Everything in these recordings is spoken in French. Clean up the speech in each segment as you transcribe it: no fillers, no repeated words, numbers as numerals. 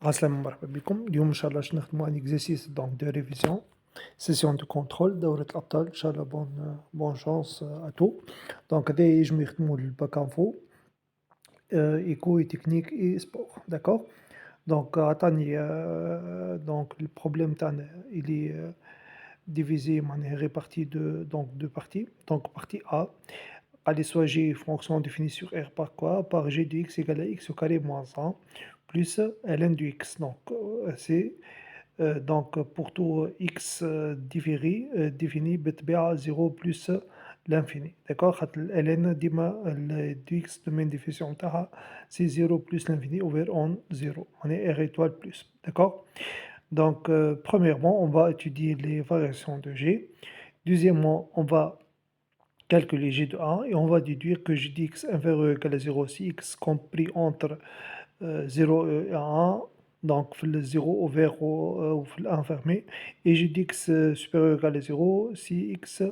عسلامة مرحبا بكم. اليوم إن شاء الله باش نخدمو un exercice donc de révision, session de contrôle دورة الأبطال. إن شاء الله bonne chance à tous. Donc هذايا ينجمو يخدمو الباك انفو éco et technique et sport, d'accord. Donc عطاني donc le problème تاعنا il est divisé معناها réparti de donc deux parties. Donc partie A allez soit G fonction définie sur R par quoi? Par G de x égale à x au carré moins 1 plus ln de x. Donc c'est donc pour tout x défini بالطبيعة 0 plus l'infini, d'accord. خاطر ln ديما du x domaine diffusion نتاعها c'est 0 plus l'infini ouvert en 0 on est r étoile plus, d'accord. Donc premièrement on va étudier les variations de G. Deuxièmement on va calculer G de 1 et on va déduire que G de x inférieur ou égal à 0 si x compris entre 0 et 1, donc le 0 ouvert ou le fermé, et G de x supérieur ou égal à 0 si x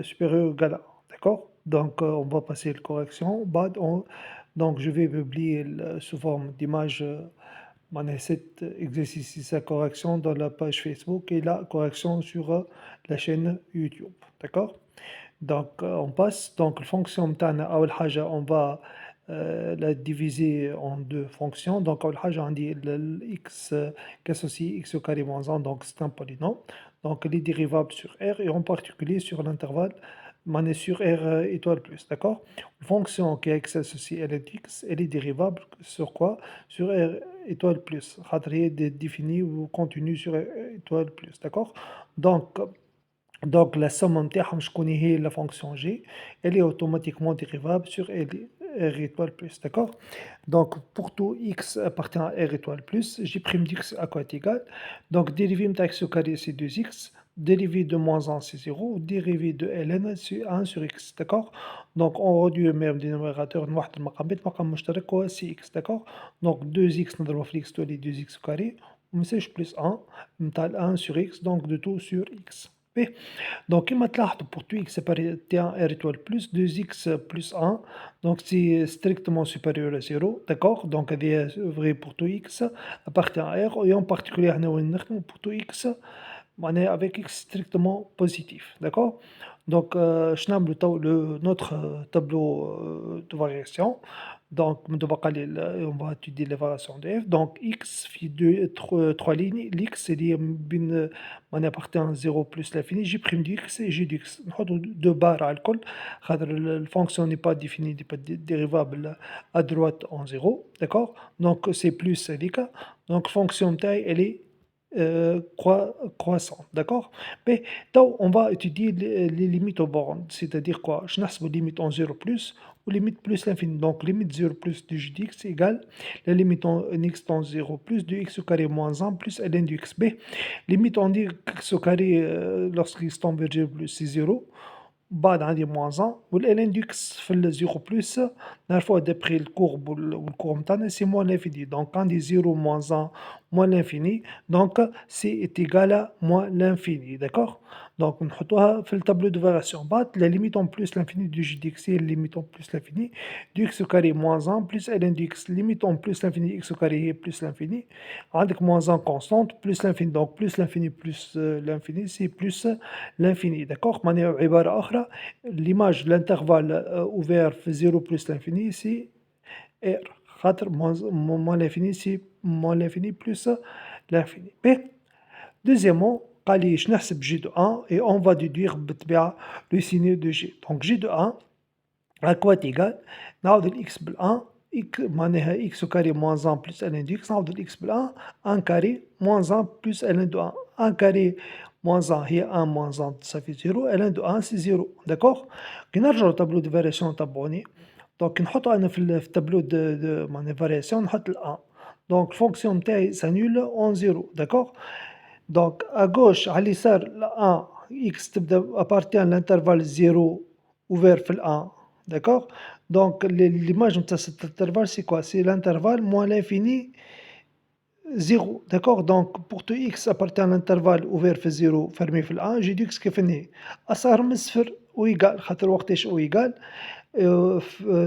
supérieur ou égal à 1, d'accord. Donc on va passer la correction. Donc je vais publier sous forme d'image cet exercice, sa correction dans la page Facebook et la correction sur la chaîne YouTube, d'accord. Donc on passe. Donc la fonction تاعنا أول حاجة on va la diviser en deux fonctions. Donc أول حاجة عندي x qu'associe x au carré moins 1, donc c'est un polynôme. Donc elle est dérivable sur R et en particulier sur l'intervalle sur R étoile plus, d'accord. Une fonction qui est x associée à x, elle est dérivable sur quoi? Sur R étoile plus. خاطر هي définie ou continue sur R étoile plus, d'accord. Donc la somme نتاعهم شكون هي la fonction G, elle est automatiquement dérivable sur R étoile plus, d'accord. Donc pour tout x appartient à R étoile plus, J' d'x à quoi est égal. Donc dérivé de x au carré c'est 2x, dérivé de moins 1 c'est 0, dérivé de ln c'est 1 sur x, d'accord. Donc on réduit le même dénominateur نوحد المقامات مقام مشترك هو c'est x, d'accord. Donc 2x نضربو في x تولي 2x au carré ومنساش plus 1 نتاع 1 sur x, donc de tout sur x. Donc, il m'a pour tout x appartient à R étoile plus 2x plus 1, donc c'est strictement supérieur à 0, d'accord. Donc, c'est vrai pour tout x appartient à R, et en particulier pour tout x avec x strictement positif, d'accord. Donc, notre tableau de variation. Donc, on va étudier les variations de f. Donc, x fait trois lignes. L'x, c'est appartient à 0 plus l'infini. J' du x et j du x. Deux barres à alcool. La fonction n'est pas définie, n'est pas dérivable à droite en 0. D'accord. Donc, c'est plus les cas. Donc, fonction taille, elle est croissante, d'accord. Mais on va étudier les limites aux bornes, c'est-à-dire quoi? Je n'ai pas limite en 0 plus ou limite plus l'infini. Donc limite 0 plus de g dx égale la limite en x dans 0 plus de x au carré moins 1 plus ln du x. B limite en x au carré lorsqu'il tend vers 0 plus c'est 0. بعد عندي moins 1 والln du x في ال 0 plus نعرفوها d'après الcourbe والcourbe نتاعنا c'est moins l'infini. Donc عندي 0 moins 1 moins l'infini, donc c'est égal à moins l'infini, d'accord. Donc نحطوها في الtableau de variation. بعد la limite en plus l'infini du g dx c'est la limite en plus l'infini du x au carré moins 1 plus ln du x limite en plus l'infini x au carré plus l'infini عندك moins 1 constante plus l'infini, donc plus l'infini plus l'infini c'est plus l'infini, d'accord. معناها عبارة أخرى l'image de l'intervalle ouvert في 0 plus l'infini c'est R خاطر moins l'infini c'est moins l'infini plus l'infini. Deuxièmement قال لي باش نحسب G de 1 et on va déduire بالطبيعة le signe de G. Donc G de 1 à quoi est égal نعوض x بال 1 معناها x au carré moins 1 plus ln de x نعوض x بال 1 1 carré moins 1 plus ln de 1 1 carré moins 1 هي 1 moins 1 ça fait 0 ln de 1 c'est 0, d'accord. كي نرجعو للتابلو دو فارياسيون تبعوني. دونك نحطو أنا في التابلو دو معناها فارياسيون نحط ال1. دونك الفونكسيون نتاعي سانول اون 0، داكوغ. دونك أغوش على اليسار ل1 إكس تبدا أبارتيان لانترفال 0 ouvert في ال1، داكوغ. دونك l'image نتاع cet intervalle c'est quoi? C'est l'intervalle moins l'infini 0، داكوغ. دونك pour tout x appartient à l'intervalle ouvert في 0 fermé في ال1 جي دو إكس كيف هي أصغر من صفر وإيكال، خاطر وقتاش وإيكال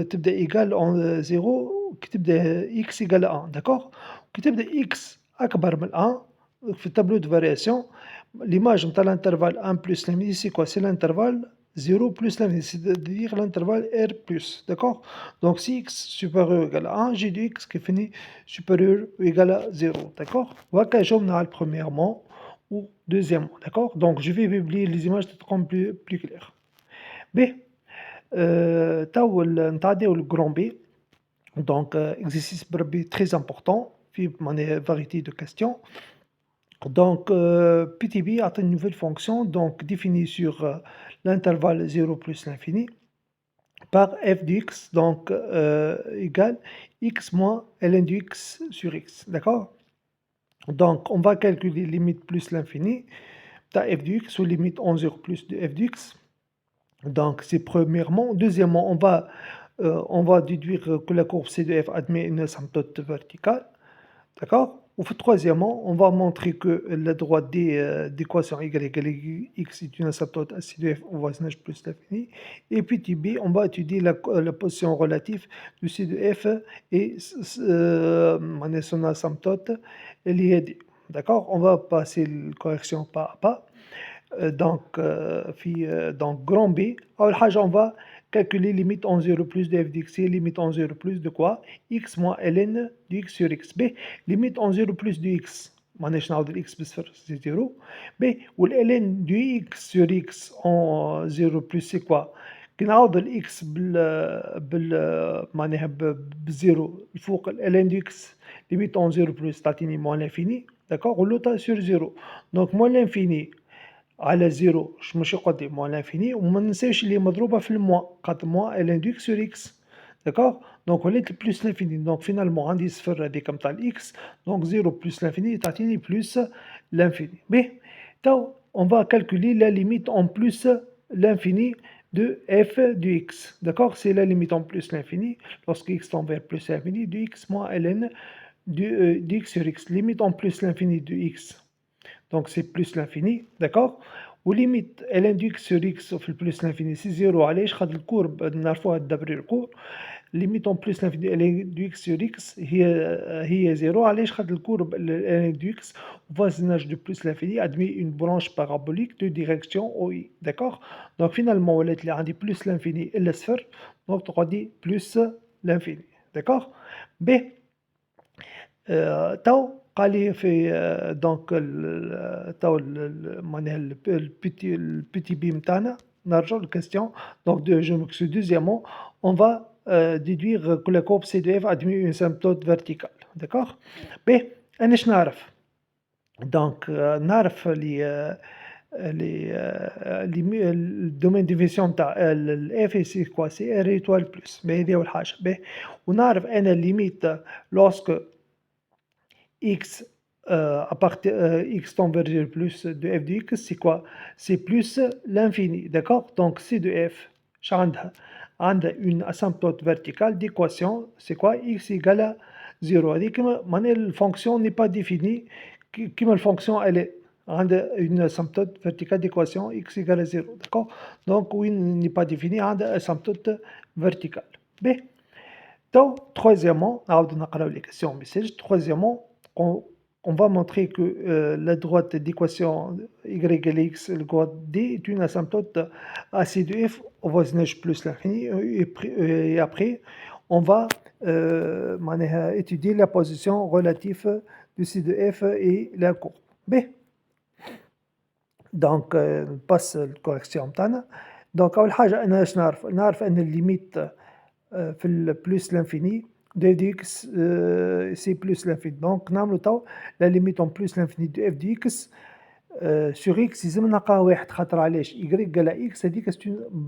تبدا إيكال اون 0 كي تبدا إكس إيكال 1، داكوغ. كي تبدا x اكبر من 1 في التابلو دو فارياسيون l'image نتاع l'intervalle 1 plus l'infini c'est quoi? C'est l'intervalle 0 plus l'infini, c'est-à-dire l'intervalle r plus, d'accord? Donc si x supérieur ou égal à 1, j'ai du x qui finit supérieur ou égal à 0, d'accord? وهكا جاوبنا على premièrement ou deuxièmement, d'accord? Donc je vais publier les images تتكون plus claires. باهي تو نتعداو للجران بي. Donc exercice بربي très important فيه معناها variété de questions. Donc, petit b a une nouvelle fonction donc définie sur l'intervalle 0 plus l'infini par f de x donc égale x moins ln de x sur x, d'accord? Donc, on va calculer limite plus l'infini de f de x ou limite en 0 plus de f de x. Donc, c'est premièrement. Deuxièmement, on va déduire que la courbe C de f admet une asymptote verticale, d'accord? Ou troisièmement, on va montrer que la droite d'équation y égale x est une asymptote à C de f au voisinage plus l'infini. Et petit b, on va étudier la position relative de C de f et son asymptote liée à D. D'accord? On va passer la correction pas à pas. Donc, donc grand B, on va calculer limite en 0 plus de f de x, limite en 0 plus de quoi? X moins ln de x sur x. B, limite en 0 plus de x. ماناش نعاود الاكس بصفر سي 0. ب والالن دو اكس سور اكس en 0 بلس سي كوا؟ كي نعاود الاكس معناها بالزيرو الفوق الالن دو اكس ليميت en 0 بلس تعطيني موان لانفيني، داكوغ واللوطا سور 0. دونك موان لانفيني على زيرو ماشي قدي موان لانفيني، وما ننساوش اللي مضروبه في الموا خاطر موا الان دو اكس سور اكس، داكوغ. دونك ولات بلوس لانفيني، دونك فينالمون عندي صفر هذيك نتاع الاكس، دونك زيرو بلوس لانفيني تعطيني بلوس لانفيني. باهي تو اون فا كالكولي لا ليميت اون بلوس l'infini de f de x, d'accord? C'est la limite en plus l'infini lorsque x tend vers plus l'infini de x moins ln de x sur x, limite en plus l'infini de x. Donc c'est plus l'infini, d'accord? Ou limite ln de x sur x في البلس l'infini c'est 0. علاش؟ خاطر الكورب نعرفوها دبري الكور limite en plus l'infini ln de x sur x هي 0. علاش؟ خاطر الكورب ln de x voisinage de plus l'infini admet une branche parabolique de direction OI, d'accord? Donc finalement ولات لي عندي plus l'infini إلا صفر، donc تقعدي plus l'infini، d'accord? ب تو قال لي في دونك تو معناها البيتي بي نتاعنا نرجعو للكاستيون. دونك جو مكسو دوزيامون اون فا déduire que la courbe CDF admet une asymptote verticale, d'accord? باهي أنا اش نعرف؟ دونك نعرف الدومين ديفيسيون نتاع الاف سي كوا سي ار ايتوال بلس. باهي هذه أول حاجة. باهي ونعرف أنا ليميت لوسك x à partir x tend vers 0 plus de f de x, c'est quoi? C'est plus l'infini, d'accord? Donc c de f عندها une asymptote verticale d'équation, c'est quoi? X égale à 0. هذيك معناها الفونكسيون n'est pas définie كيما الفونكسيون elle est عندها une asymptote verticale d'équation x égale à 0, d'accord? Donc وين n'est pas définie عندها asymptote verticale. باهي تو troisièmement نعاود نقراو les questions message. Troisièmement on va montrer que la droite d'équation y égale x, la droite d est une asymptote à c de f au voisinage plus l'infini, et après on va étudier la position relative de c de f et la courbe. B. Donc passe الكوريكسيون نتاعنا. دونك أول حاجة أنا اش نعرف أن الليميت في البلوس لانفيني de f de x c'est plus l'infini. Donc نعملو تو la limite en plus l'infini de f de x sur x لازم نلقاها واحد، خاطر علاش؟ y égale x هذيك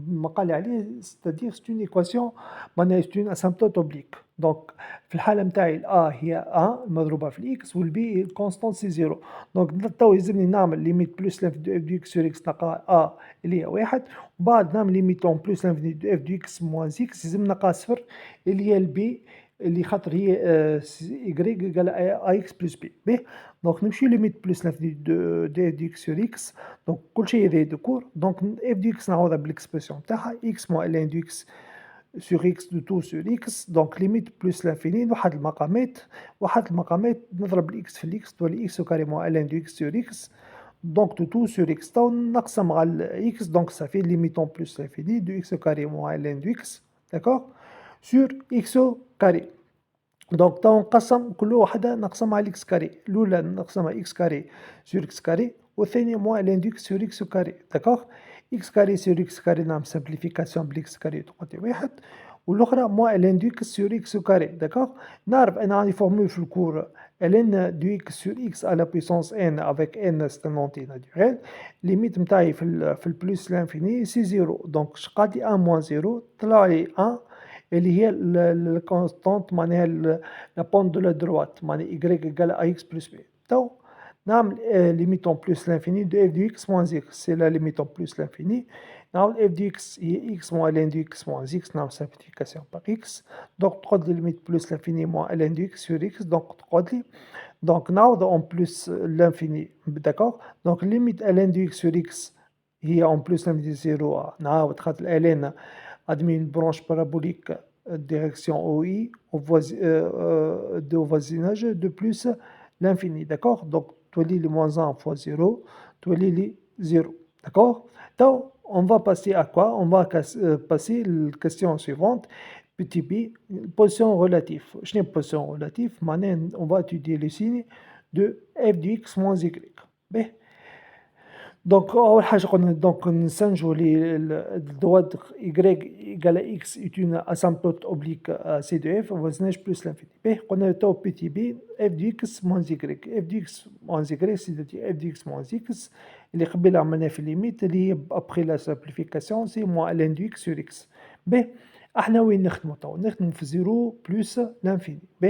مقال عليه c'est-à-dire c'est une équation معناها c'est une asymptote oblique. دونك في الحالة نتاعي a هي 1 مضروبة في الاكس والبي كونستانت سي 0. دونك تو يلزمني نعمل ليميت بلوس l'infini de f de x sur x نلقاها a اللي هي واحد، وبعد نعمل ليميت en plus l'infini de f de x moins x لازم نلقاها صفر اللي هي البي اللي خاطر هي y égale à x plus b. باهي دونك نمشيو ليميت بلوس l'infini de f de x sur x. دونك كل شيء هذا دو كور. دونك f de x نعوضها بالاكسبرسيون تاعها x moins ln de x sur x de tout sur x donc limite plus l'infini واحد المقامات نضرب الاكس في الاكس تولي x au carré moins ln de x sur x donc de tout sur x تو نقسم على x donc ça fait limitant plus l'infini de x au carré moins ln de x d'accord sur x au carré donc تو نقسم كل وحدة نقسمها على x carré الأولى نقسمها x carré sur x carré والثانية moins ln de x sur x au carré d'accord x carré sur x carré نعمل simplification بالx carré تعطي واحد والأخرى moins ln de x sur x au carré d'accord نعرف أنا عندي فورمول في الكور ln de x sur x à la puissance n avec n c'est un entier naturel limite نتاعي في البلوس l'infini c'est 0 donc شقات لي 1 moins 0 طلع لي 1 اللي هي الكونستانت معناها لا بونت دو لا دروات معناها y égale à x plus b تو نعمل limite en plus l'infini de f de x moins x c'est la limite en plus l'infini نعمل f de x هي x moins ln de x moins x نعمل simplification par x donc تقعد لي limite plus l'infini moins ln de x sur x donc تقعد لي donc نعوض en plus l'infini d'accord donc limite ln de x sur x هي en plus l'infini 0 نعاود خاطر ln admis une branche parabolique direction OI de voisinage de plus l'infini, d'accord? Donc, تولي لي moins 1 fois 0, تولي لي 0, d'accord? Donc, on va passer à quoi? On va passer la question suivante. Petit b, position relative. Je n'ai position relative, maintenant on va étudier le signe de f de x moins y. B. Donc, أول حاجة قلنا donc نستنتجوا الدواد y égale à x est une asymptote oblique à c de f voisinage plus l'infini. B قلنا تو petit b f de x moins y f de x moins y c'est-à-dire f de x moins x اللي قبل عملناه في الليميت اللي هي après la simplification c'est moins ln de x sur x. B احنا وين نخدموا تو؟ نخدموا في 0 plus l'infini. B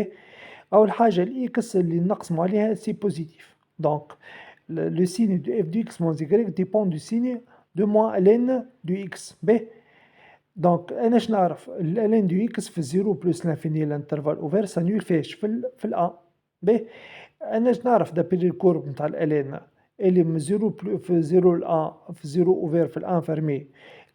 أول حاجة الإكس اللي نقسموا عليها c'est positif. Donc le signe de f de x moins y dépend du signe de moins ln de x. B. Donc, أنا اش نعرف ln de x في 0 plus l'infini l'intervalle ouvert s'annule فاش في ال 1. B. أنا اش نعرف d'après الكورب نتاع ln اللي من 0 في 0 ل 1 في 0 ouvert في ال 1 fermé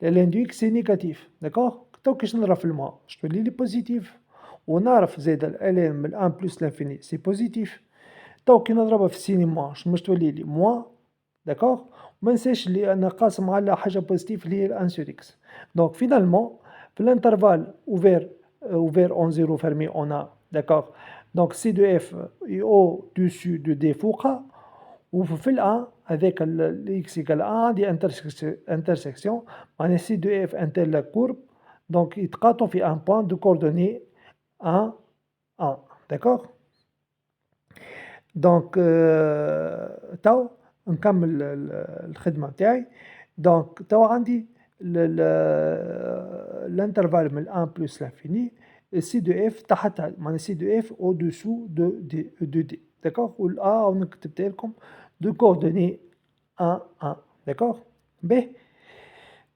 ln de x c'est négatif. D'accord. تو كيش نضرب في الماء باش تولي لي بوزيتيف ونعرف زايد ln من 1 plus l'infini c'est بوزيتيف. تو كي نضربها في السيني ماش باش تولي لي موان داكوغ ما ننساش اللي انا قاسم على حاجه بوزيتيف اللي هي الان سور اكس دونك فينالمون في الانترفال اوفير اون زيرو فيرمي اون ا داكوغ دونك سي دو اف او دوسو دو دي فوقها وفي الان هذاك الاكس ايكال 1 دي انترسيكسيون معناها سي دو اف انتر لا كورب دونك يتقاطعوا في ان بوان دو كوردوني 1 1 داكوغ دونك تو نكمل الخدمة تاعي دونك تو عندي الانترفال من 1 بلس لانفيني سي دو اف تحتها معناها سي دو اف او دوسو دو دي داكوغ والأ نكتب لكم دو كوردوني 1 1 داكوغ باهي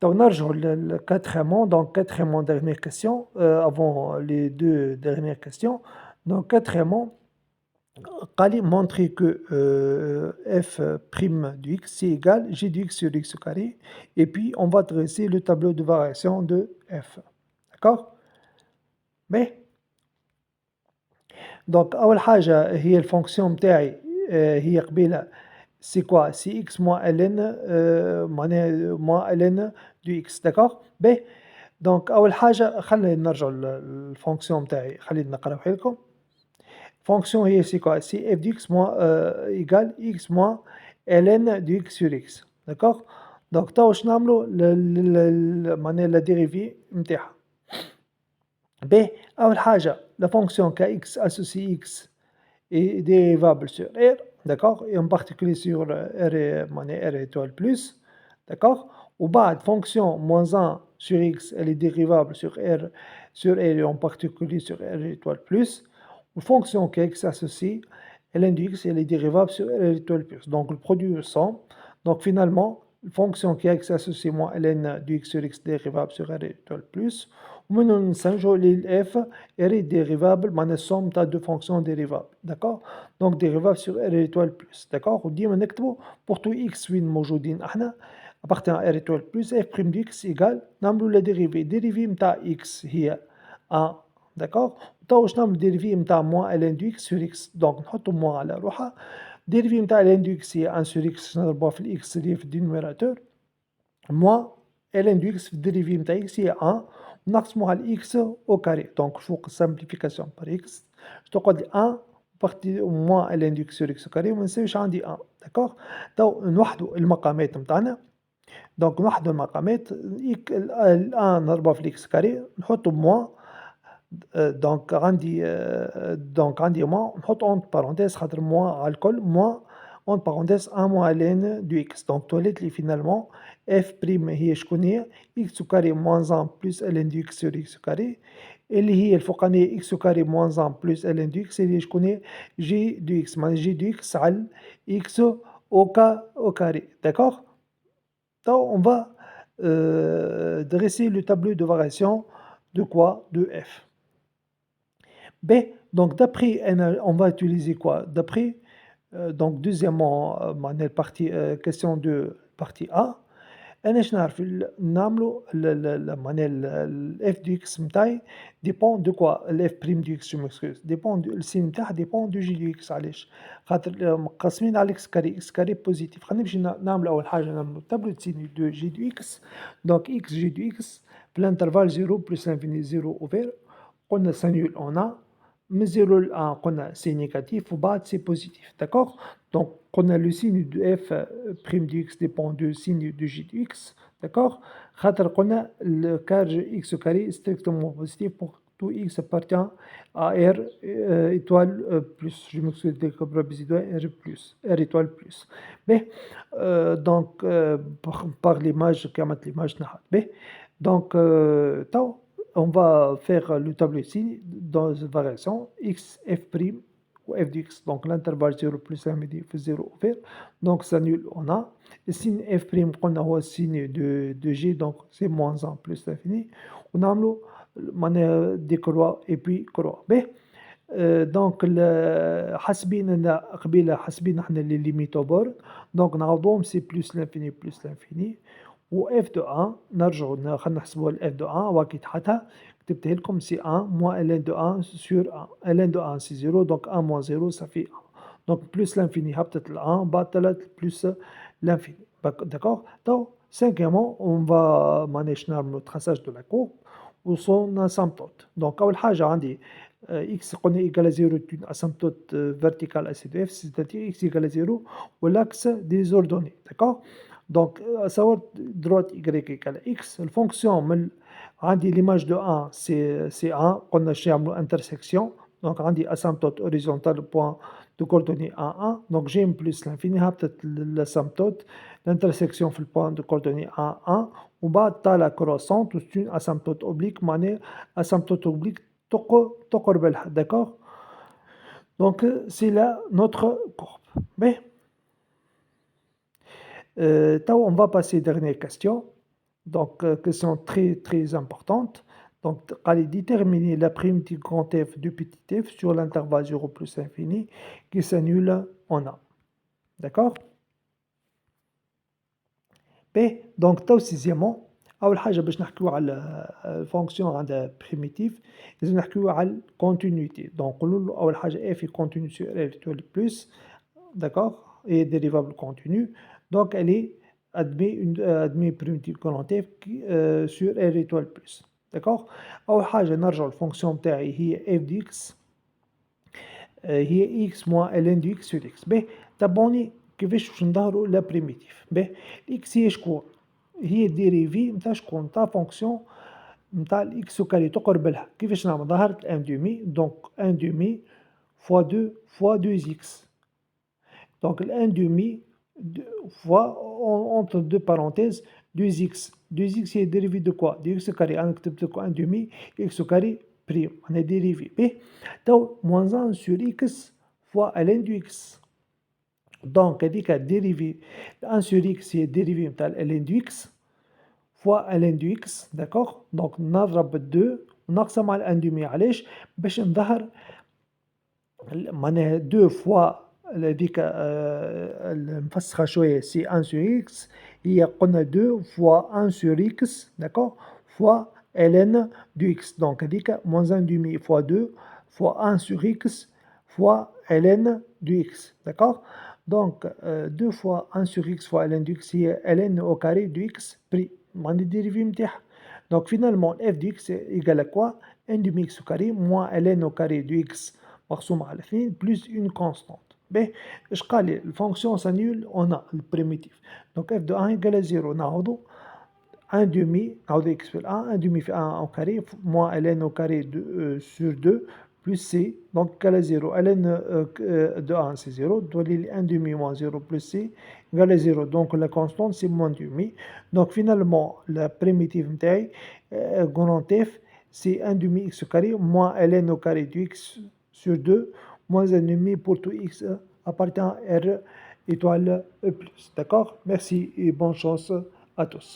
تو نرجعوا للكاتخيمون دونك كاتخيمون dernière question avant les deux dernières questions donc quatrièmement قال لي montrer que f' de x c'est égal g de x sur x au carré et puis on va dresser le tableau de variation de f. D'accord. Mais donc أول حاجة هي الفونكسيون متاعي هي قبيلة c'est quoi c'est x moins ln معناها moins ln de x. D'accord. Mais donc أول حاجة خلينا نرجع للفونكسيون متاعي خلينا نقراوها لكم. Fonction hier c'est quoi? C'est f de x moins égale x moins ln de x sur x. D'accord. Donc تو واش نعملو معناها لا ديريفي نتاعها. ب أول حاجة la fonction kx associée x est dérivable sur r. D'accord. Et en particulier sur r معناها r étoile plus. D'accord. وبعد fonction moins 1 sur x elle est dérivable sur r et en particulier sur r étoile plus. Une fonction qui est x associée, ln de x elle est dérivable sur r étoile plus. Donc le produit somme. Donc finalement, une fonction qui est x associée moins ln de x sur x dérivable sur r étoile plus. Maintenant, nous savons que f est dérivable, mais somme de deux fonctions dérivables. D'accord. Donc dérivable sur r étoile plus. D'accord. On dit pour tout x وين موجودين احنا appartient à R étoile plus f' de x égale نعملوا la dérivée متاع x هي 1 d'accord تو واش نعملوا dérivée متاع moins ln de x sur x donc نحطوا moins على روحها dérivée متاع ln de x هي 1 sur x نضربوها في الاكس اللي هي في الدينوميراتور moins ln de x في الديريفي متاع x هي 1 نقسموها على x au carré donc فوق simplification par x تقعد لي 1 بارتي moins ln de x sur x au carré وما نساويش عندي 1 d'accord تو نوحدوا المقامات نتاعنا دونك نوحدوا المقامات الان نضربها في الاكس كاري نحطوا موان دونك عندي موان نحط اون بارونتيز خاطر موان على الكل موان اون بارونتيز ان موان لين دو اكس دونك توليت لي فينالمون اف بريم هي شكون هي اكس كاري موان 1 بلس ال ان دو اكس سور اكس كاري اللي هي الفوقانيه اكس كاري موان 1 بلس ال ان دو اكس اللي شكون هي جي دو اكس معناها جي دو اكس على اكس او كاري داكوغ. Donc, on va dresser le tableau de variation de quoi? De f. B, donc d'après, on va utiliser quoi? D'après, donc deuxièmement, partie, question de partie A, أنا نعرف نعملو f du x متاعي dépend de quoi f prime du x je m'excuse dépend السين متاعها dépend du g du x علاش خاطر مقسمين على x كاري x كاري بوزيتيف خلينا نمشي نعملو أول حاجة نعملو تابلو سين دو g du x donc x g du x في l'intervalle 0 plus l'infini 0 ouvert قلنا s'annule on a من 0 ل 1 قلنا سي نيجاتيف وبعد سي بوزيتيف داكوغ دونك قلنا لو سين دو اف بريم دو اكس ديبون دو سين دو جي دو اكس داكوغ خاطر قلنا الكارج اكس كاري ستريكتومون بوزيتيف بور تو اكس appartient à r étoile plus je m'excuse des probabilités r plus r étoile plus mais donc par l'image كما l'image نحط به donc تو on va faire le tableau ici dans une variation x f' ou f de x, donc l'intervalle 0 plus 1 fait 0 ouvert, donc ça nul on a. Le signe f' on a le signe de g, donc c'est moins 1 plus l'infini. On a des croix et puis croix. B. دونك حاسبين قبيله حاسبين احنا لي ليميت او بورد دونك نعوضوهم سي بلس لانفيني بلس لانفيني و اف دو 1 نرجعوا خلينا نحسبوها الاف دو 1 وكي تحتها كتبتها لكم سي 1 موان ال ان دو 1 سور 1 ال ان دو 1 سي 0 دونك 1 موان 0 صافي 1 دونك بلس لانفيني هبطت ل 1 بعد طلعت بلس لانفيني داكوغ تو سانكيامون اون فا مانيش نعملو تراساج دو لا كورب و سون اسامبتوت دونك اول حاجه عندي x قلنا égal à 0 est une asymptote verticale à C de f, c'est-à-dire x égale à 0 ou l'axe des ordonnées, d'accord? Donc, à savoir droite y égale à x, la fonction, عندي l'image de 1 c'est 1, قلنا شي نعملو intersection, donc عندي asymptote horizontale point de coordonnées 1, 1, donc g plus l'infini هبطت l'asymptote, l'intersection في le point de coordonnées 1, 1, وبعد تاع la croissante, c'est une asymptote oblique, معناها asymptote oblique تقرب لها d'accord donc c'est là notre courbe mais on va passer dernière question donc question très importante donc allez déterminer la prime du grand f du petit f sur l'intervalle 0 plus infini qui s'annule en a d'accord b donc sixièmement أول حاجة باش نحكيو على الفونكسيون عندها بريميتيف لازم نحكيو على الكونتينيتي دونك نقولوا أول حاجة اف كونتينيو سور ار ايتوال بلس داكوغ اي ديريفابل كونتينيو دونك الي ادمي بريميتيف كونت اف سور ار ايتوال بلس داكوغ أول حاجة نرجعو الفونكسيون تاعي هي اف دي اكس هي اكس موان ال ان دي اكس سور اكس باهي تبعوني كيفاش باش نظهروا لا بريميتيف باهي اكس هي شكون هي ديريفي نتاع شكون نتاع فونكسيون نتاع الاكس كاري تقرب لها كيفاش نعمل ظهرت ان دومي دونك ان دومي فوا 2 فوا 2 اكس دونك الان دومي فوا اونتر دو بارونتيز 2 اكس 2 اكس هي ديريفي دو كوا دو اكس كاري انا كتبت لكم ان دومي اكس كاري بريم انا ديريفي بيه تو موان 1 سور اكس فوا الان دو اكس دونك هذيك ديريفي 1 سور اكس هي ديريفي نتاع الان دو اكس فوا ln دو اكس داكوغ دونك نضرب ب2 ونقسم على ان دومي علاش باش نظهر معناها 2 فوا هذيك نفسخها شوية سي 1 sur x هي قلنا 2 fois 1 sur x d'accord fois ln du x donc هذيك moins 1 demi fois 2 fois 1 sur x fois ln du x d'accord donc 2 fois 1 sur x fois ln du x هي ln au carré du x pris عندي الديريفي نتاعها donc finalement f du x égale à quoi 1 demi x au carré moins ln au carré du x مقسوم على 2 plus une constante باهي اش قال لي الفونكسيون s'annule on a le primitif donc f de 1 égale à 0 نعوضو 1 demi نعوضو x في 1 1 demi في 1 au carré moins ln au carré de, sur 2 plus c donc égale à 0 ln de 1 c'est 0 تولي لي 1 demi moins 0 plus c égale à 0 donc la constante c'est moins demi donc finalement la primitive نتاعي grand f c'est 1 demi x au carré moins ln au carré du x sur 2 moins 1 demi pour tout x appartient à R étoile E+. D'accord? Merci et bonne chance à tous.